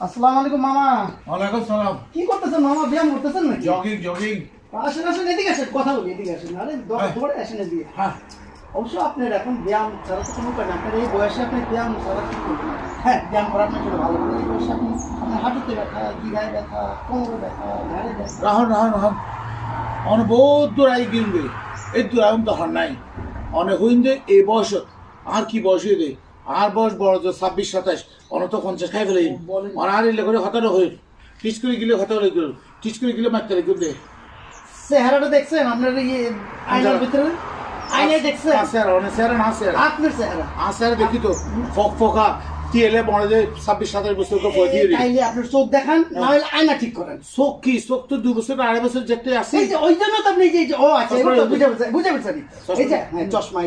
আসসালামু আলাইকুম মামা। ওয়ালাইকুম সালাম। কি করতেছেন মামা? ব্যায়াম করতেছেন নাকি? জগিং। আসেন আসেন, এদিকে আসেন, কথা বলি, এদিকে আসেন। আরে দৌড়ে আসেন এদিকে। হ্যাঁ, অবশ্য আপনার এখন ব্যায়াম ছাড়া তো কোনো উপায় না। আপনার এই বয়সে আপনি ব্যায়াম ছাড়া কি করবেন? হ্যাঁ, ব্যায়াম করা আপনার জন্য ভালো। এই বয়সে আপনি আপনার হাঁটুতে ব্যথা, জিগায় ব্যথা, কোমরে ব্যথা, ঘাড়ে ব্যথা। রাহন অনেক বহুত দূর আই কিনবে এই দূর এখন তো হর নাই অনেক হইন যে এই বয়স আর কি বয়স হয়ে দেয় আর বয়স বড় যে 26-27 অনত 50 খাই ফেলে আর এলে করে হতানো হয়ে টিচ করে গেলে হতা হলে গেল টিচ করে গেলে মারতে লেগে দে চেহারাটা দেখছেন আপনার ইয়ে আয়নার ভিতরে? আয়নায় দেখছেন অনেক স্যার না স্যার আপনার চেহারা? স্যার দেখি তো ফোকা তেলে বড় যে 26-27 বছর তো বয়স দিয়ে তাইলে আপনার চোখ দেখান, না হলে আয়না ঠিক করেন। চোখ কি চোখ তো 2 বছর 2.5 বছর যেতে আছে এই যে ওই জন্য তো আপনি এই যে ও আচ্ছা, এবার তো বুঝে পেরেছি। এই যে হ্যাঁ, চশমা